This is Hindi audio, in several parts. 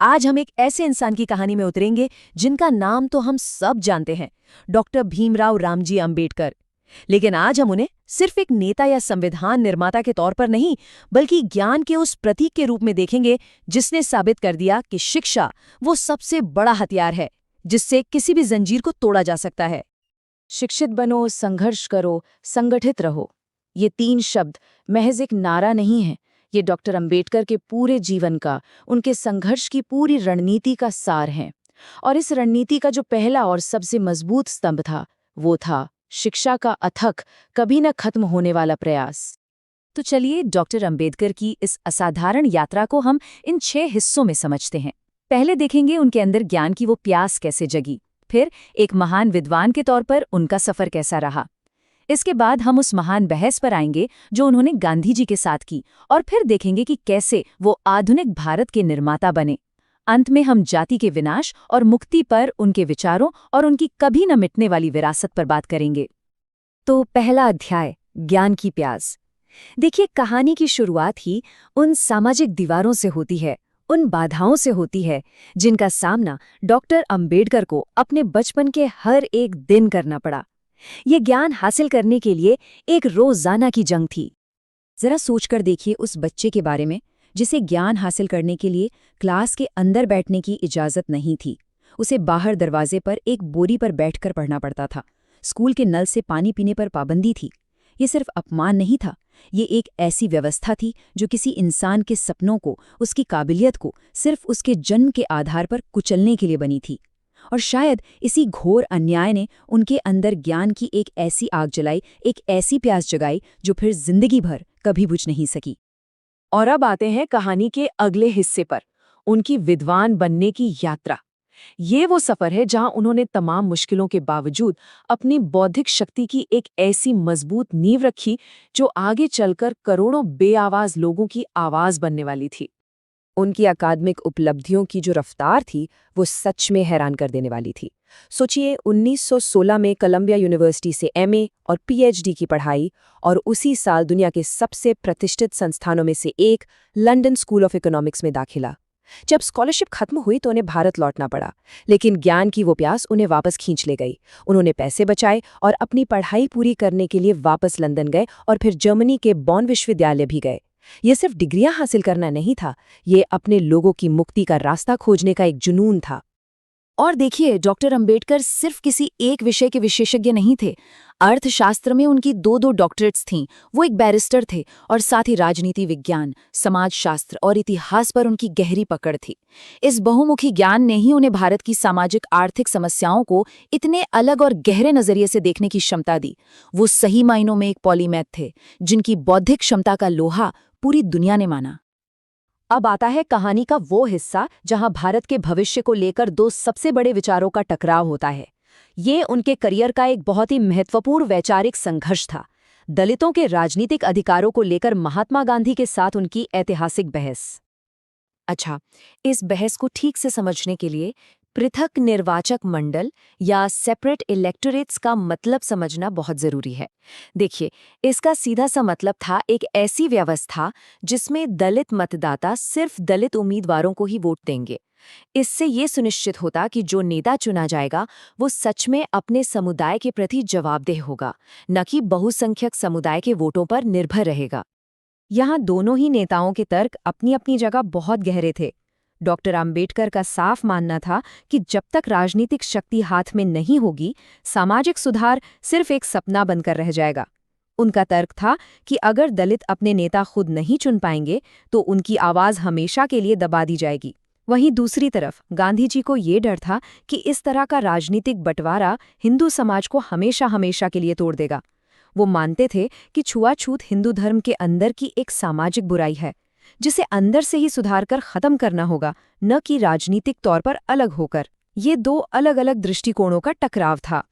आज हम एक ऐसे इंसान की कहानी में उतरेंगे जिनका नाम तो हम सब जानते हैं, डॉक्टर भीमराव रामजी अंबेडकर। लेकिन आज हम उन्हें सिर्फ एक नेता या संविधान निर्माता के तौर पर नहीं, बल्कि ज्ञान के उस प्रतीक के रूप में देखेंगे जिसने साबित कर दिया कि शिक्षा वो सबसे बड़ा हथियार है जिससे किसी भी जंजीर को तोड़ा जा सकता है। शिक्षित बनो, संघर्ष करो, संगठित रहो, ये 3 शब्द महज एक नारा नहीं है। ये डॉक्टर अंबेडकर के पूरे जीवन का, उनके संघर्ष की पूरी रणनीति का सार है। और इस रणनीति का जो पहला और सबसे मजबूत स्तंभ था, वो था शिक्षा का अथक, कभी न खत्म होने वाला प्रयास। तो चलिए डॉक्टर अंबेडकर की इस असाधारण यात्रा को हम इन 6 हिस्सों में समझते हैं। पहले देखेंगे उनके अंदर ज्ञान की वो प्यास कैसे जगी, फिर एक महान विद्वान के तौर पर उनका सफर कैसा रहा। इसके बाद हम उस महान बहस पर आएंगे जो उन्होंने गांधी जी के साथ की, और फिर देखेंगे कि कैसे वो आधुनिक भारत के निर्माता बने। अंत में हम जाति के विनाश और मुक्ति पर उनके विचारों और उनकी कभी न मिटने वाली विरासत पर बात करेंगे। तो पहला अध्याय, ज्ञान की प्यास। देखिए, कहानी की शुरुआत ही उन सामाजिक दीवारों से होती है, उन बाधाओं से होती है जिनका सामना डॉक्टर अंबेडकर को अपने बचपन के हर एक दिन करना पड़ा। ये ज्ञान हासिल करने के लिए एक रोजाना की जंग थी। जरा सोचकर देखिए उस बच्चे के बारे में जिसे ज्ञान हासिल करने के लिए क्लास के अंदर बैठने की इजाजत नहीं थी। उसे बाहर दरवाजे पर एक बोरी पर बैठकर पढ़ना पड़ता था। स्कूल के नल से पानी पीने पर पाबंदी थी। ये सिर्फ अपमान नहीं था, ये एक ऐसी व्यवस्था थी जो किसी इंसान के सपनों को, उसकी काबिलियत को सिर्फ उसके जन्म के आधार पर कुचलने के लिए बनी थी। और शायद इसी घोर अन्याय ने उनके अंदर ज्ञान की एक ऐसी आग जलाई, एक ऐसी प्यास जगाई जो फिर जिंदगी भर कभी बुझ नहीं सकी। और अब आते हैं कहानी के अगले हिस्से पर, उनकी विद्वान बनने की यात्रा। ये वो सफर है जहां उन्होंने तमाम मुश्किलों के बावजूद अपनी बौद्धिक शक्ति की एक ऐसी मजबूत नींव रखी जो आगे चलकर करोड़ों बेआवाज लोगों की आवाज बनने वाली थी। उनकी अकादमिक उपलब्धियों की जो रफ्तार थी वो सच में हैरान कर देने वाली थी। सोचिए, 1916 में कोलंबिया यूनिवर्सिटी से एमए और पीएचडी की पढ़ाई, और उसी साल दुनिया के सबसे प्रतिष्ठित संस्थानों में से एक लंदन स्कूल ऑफ इकोनॉमिक्स में दाखिला। जब स्कॉलरशिप खत्म हुई तो उन्हें भारत लौटना पड़ा, लेकिन ज्ञान की वो प्यास उन्हें वापस खींच ले गई। उन्होंने पैसे बचाए और अपनी पढ़ाई पूरी करने के लिए वापस लंदन गए और फिर जर्मनी के बॉन विश्वविद्यालय भी गए। ये सिर्फ डिग्रियां हासिल करना नहीं था, ये अपने लोगों की मुक्ति का रास्ता खोजने का एक जुनून था। और देखिए, डॉक्टर अंबेडकर सिर्फ किसी एक विषय के विशेषज्ञ नहीं थे। अर्थशास्त्र में उनकी 2 डॉक्टरेट्स थीं। वो एक बैरिस्टर थे और साथ ही राजनीति विज्ञान, समाजशास्त्र और इतिहास पर उनकी गहरी पकड़ थी। इस बहुमुखी ज्ञान ने ही उन्हें भारत की सामाजिक आर्थिक समस्याओं को इतने अलग और गहरे नजरिए से देखने की क्षमता दी। वो सही मायनों में एक पॉलीमैथ थे जिनकी बौद्धिक क्षमता का लोहा पूरी दुनिया ने माना। अब आता है कहानी का वो हिस्सा जहां भारत के भविष्य को लेकर 2 सबसे बड़े विचारों का टकराव होता है। ये उनके करियर का एक बहुत ही महत्वपूर्ण वैचारिक संघर्ष था, दलितों के राजनीतिक अधिकारों को लेकर महात्मा गांधी के साथ उनकी ऐतिहासिक बहस। अच्छा, इस बहस को ठीक से समझने के लिए पृथक निर्वाचक मंडल या सेपरेट इलेक्टोरेट्स का मतलब समझना बहुत जरूरी है। देखिए, इसका सीधा सा मतलब था एक ऐसी व्यवस्था जिसमें दलित मतदाता सिर्फ दलित उम्मीदवारों को ही वोट देंगे। इससे ये सुनिश्चित होता कि जो नेता चुना जाएगा वो सच में अपने समुदाय के प्रति जवाबदेह होगा, न कि बहुसंख्यक समुदाय के वोटों पर निर्भर रहेगा। यहाँ दोनों ही नेताओं के तर्क अपनी अपनी जगह बहुत गहरे थे। डॉक्टर अंबेडकर का साफ मानना था कि जब तक राजनीतिक शक्ति हाथ में नहीं होगी, सामाजिक सुधार सिर्फ एक सपना बनकर रह जाएगा। उनका तर्क था कि अगर दलित अपने नेता खुद नहीं चुन पाएंगे तो उनकी आवाज हमेशा के लिए दबा दी जाएगी। वहीं दूसरी तरफ गांधी जी को ये डर था कि इस तरह का राजनीतिक बंटवारा हिंदू समाज को हमेशा हमेशा के लिए तोड़ देगा। वो मानते थे कि छुआछूत हिंदू धर्म के अंदर की एक सामाजिक बुराई है जिसे अंदर से ही सुधार कर खत्म करना होगा, न कि राजनीतिक तौर पर अलग होकर। ये 2 अलग अलग दृष्टिकोणों का टकराव था।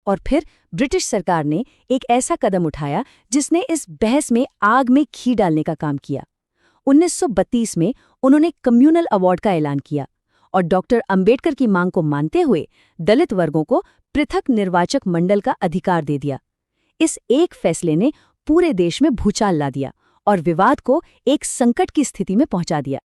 और फिर ब्रिटिश सरकार ने एक ऐसा कदम उठाया जिसने इस बहस में आग में घी डालने का काम किया। 1932 में उन्होंने कम्युनल अवार्ड का ऐलान किया और डॉक्टर अंबेडकर की मांग को मानते हुए दलित वर्गों को पृथक निर्वाचक मंडल का अधिकार दे दिया। इस एक फैसले ने पूरे देश में भूचाल ला दिया और विवाद को एक संकट की स्थिति में पहुंचा दिया।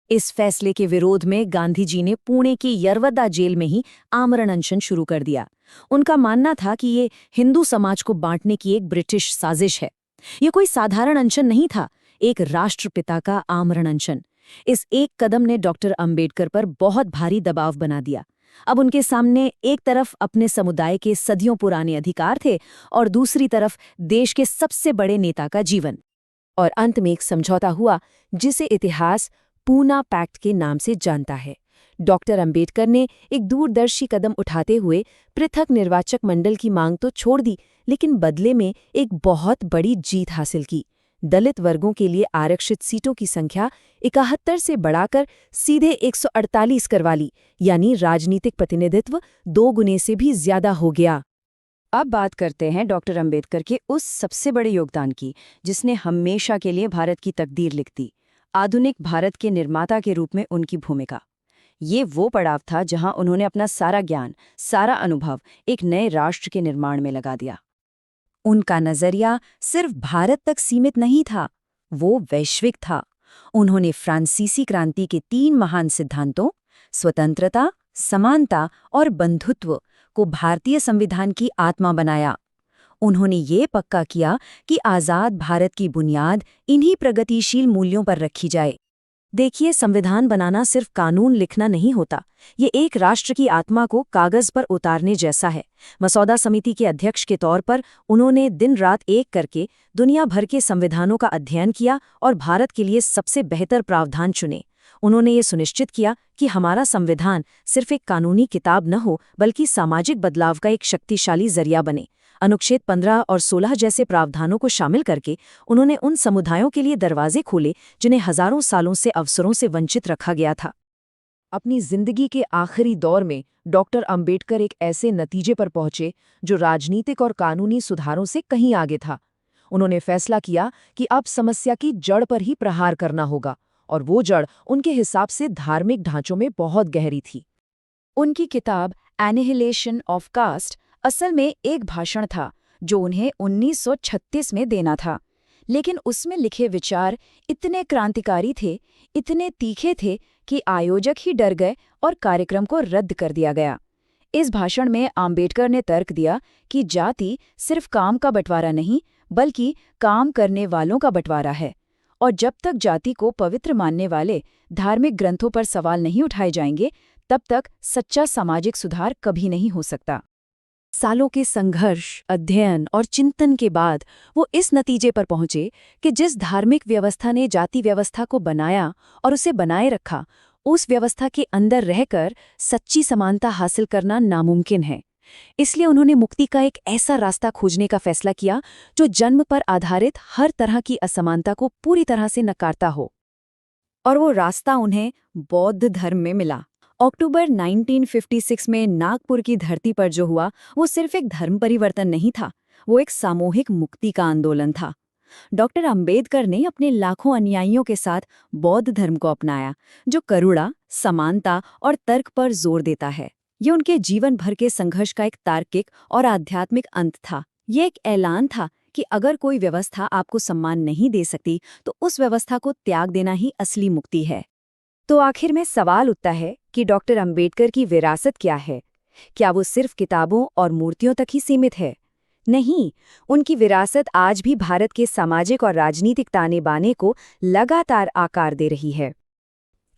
इस फैसले के विरोध में गांधी जी ने पुणे की यरवद्दा जेल में ही आमरण अनशन शुरू कर दिया। उनका मानना था कि ये हिंदू समाज को बांटने की एक ब्रिटिश साजिश है। ये कोई साधारण अनशन नहीं था, एक राष्ट्रपिता का आमरण अनशन। इस एक कदम ने डॉक्टर अंबेडकर पर बहुत भारी दबाव बना दिया। अब उनके सामने एक तरफ अपने समुदाय के सदियों पुराने अधिकार थे और दूसरी तरफ देश के सबसे बड़े नेता का जीवन। और अंत में एक समझौता हुआ जिसे इतिहास पूना पैक्ट के नाम से जानता है। डॉक्टर अंबेडकर ने एक दूरदर्शी कदम उठाते हुए पृथक निर्वाचक मंडल की मांग तो छोड़ दी, लेकिन बदले में एक बहुत बड़ी जीत हासिल की। दलित वर्गों के लिए आरक्षित सीटों की संख्या 71 से बढ़ाकर सीधे 148 करवा ली, यानी राजनीतिक प्रतिनिधित्व 2 गुने से भी ज्यादा हो गया। अब बात करते हैं डॉक्टर अंबेडकर के उस सबसे बड़े योगदान की, जिसने हमेशा के लिए भारत की तकदीर लिख दी। आधुनिक भारत के निर्माता के रूप में उनकी भूमिका। ये वो पड़ाव था जहां उन्होंने अपना सारा ज्ञान, सारा अनुभव एक नए राष्ट्र के निर्माण में लगा दिया। उनका नजरिया सिर्फ भारत तक सीमित नहीं था, वो वैश्विक था। उन्होंने फ्रांसीसी क्रांति के 3 महान सिद्धांतों स्वतंत्रता, समानता और बंधुत्व को भारतीय संविधान की आत्मा बनाया। उन्होंने ये पक्का किया कि आज़ाद भारत की बुनियाद इन्हीं प्रगतिशील मूल्यों पर रखी जाए। देखिए, संविधान बनाना सिर्फ कानून लिखना नहीं होता, ये एक राष्ट्र की आत्मा को कागज पर उतारने जैसा है। मसौदा समिति के अध्यक्ष के तौर पर उन्होंने दिन रात एक करके दुनिया भर के संविधानों का अध्ययन किया और भारत के लिए सबसे बेहतर प्रावधान चुने। उन्होंने ये सुनिश्चित किया कि हमारा संविधान सिर्फ एक कानूनी किताब न हो, बल्कि सामाजिक बदलाव का एक शक्तिशाली जरिया बने। अनुच्छेद 15 और 16 जैसे प्रावधानों को शामिल करके उन्होंने उन समुदायों के लिए दरवाजे खोले जिन्हें हजारों सालों से अवसरों से वंचित रखा गया था। अपनी जिंदगी के आखिरी दौर में डॉक्टर अंबेडकर एक ऐसे नतीजे पर पहुंचे जो राजनीतिक और कानूनी सुधारों से कहीं आगे था। उन्होंने फैसला किया कि अब समस्या की जड़ पर ही प्रहार करना होगा, और वो जड़ उनके हिसाब से धार्मिक ढांचों में बहुत गहरी थी। उनकी किताब एनिहिलेशन ऑफ कास्ट असल में एक भाषण था जो उन्हें 1936 में देना था, लेकिन उसमें लिखे विचार इतने क्रांतिकारी थे, इतने तीखे थे कि आयोजक ही डर गए और कार्यक्रम को रद्द कर दिया गया। इस भाषण में आम्बेडकर ने तर्क दिया कि जाति सिर्फ काम का बंटवारा नहीं, बल्कि काम करने वालों का बंटवारा है, और जब तक जाति को पवित्र मानने वाले धार्मिक ग्रंथों पर सवाल नहीं उठाए जाएंगे, तब तक सच्चा सामाजिक सुधार कभी नहीं हो सकता। सालों के संघर्ष, अध्ययन और चिंतन के बाद वो इस नतीजे पर पहुंचे कि जिस धार्मिक व्यवस्था ने जाति व्यवस्था को बनाया और उसे बनाए रखा, उस व्यवस्था के अंदर रहकर सच्ची समानता हासिल करना नामुमकिन है। इसलिए उन्होंने मुक्ति का एक ऐसा रास्ता खोजने का फैसला किया जो जन्म पर आधारित हर तरह की असमानता को पूरी तरह से नकारता हो। और वो रास्ता उन्हें बौद्ध धर्म में मिला। अक्टूबर 1956 में नागपुर की धरती पर जो हुआ, वो सिर्फ एक धर्म परिवर्तन नहीं था, वो एक सामूहिक मुक्ति का आंदोलन था। डॉक्टर अंबेडकर ने अपने लाखों अनुयायियों के साथ बौद्ध धर्म को अपनाया, जो करुणा, समानता और तर्क पर जोर देता है। ये उनके जीवन भर के संघर्ष का एक तार्किक और आध्यात्मिक अंत था। ये एक ऐलान था कि अगर कोई व्यवस्था आपको सम्मान नहीं दे सकती, तो उस व्यवस्था को त्याग देना ही असली मुक्ति है। तो आखिर में सवाल उठता है कि डॉक्टर अंबेडकर की विरासत क्या है? क्या वो सिर्फ किताबों और मूर्तियों तक ही सीमित है? नहीं, उनकी विरासत आज भी भारत के सामाजिक और राजनीतिक ताने बाने को लगातार आकार दे रही है।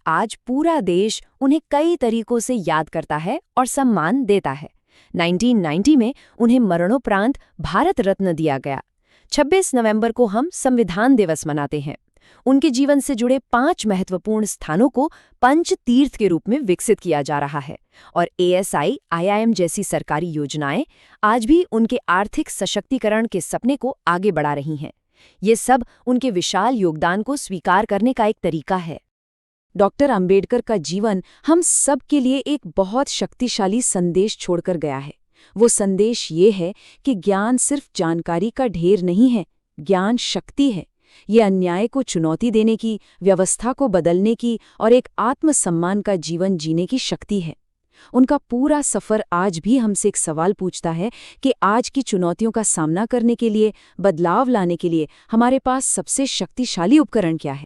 आज पूरा देश उन्हें कई तरीकों से याद करता है और सम्मान देता है। 1990 में उन्हें मरणोपरांत भारत रत्न दिया गया। 26 नवंबर को हम संविधान दिवस मनाते हैं। उनके जीवन से जुड़े 5 महत्वपूर्ण स्थानों को पंच तीर्थ के रूप में विकसित किया जा रहा है, और ASI, IIM जैसी सरकारी योजनाएं आज भी उनके आर्थिक सशक्तिकरण के सपने को आगे बढ़ा रही हैं। ये सब उनके विशाल योगदान को स्वीकार करने का एक तरीका है। डॉक्टर अंबेडकर का जीवन हम सब के लिए एक बहुत शक्तिशाली संदेश छोड़कर गया है। वो संदेश ये है कि ज्ञान सिर्फ जानकारी का ढेर नहीं है, ज्ञान शक्ति है। ये अन्याय को चुनौती देने की, व्यवस्था को बदलने की और एक आत्मसम्मान का जीवन जीने की शक्ति है। उनका पूरा सफ़र आज भी हमसे एक सवाल पूछता है कि आज की चुनौतियों का सामना करने के लिए, बदलाव लाने के लिए हमारे पास सबसे शक्तिशाली उपकरण क्या है।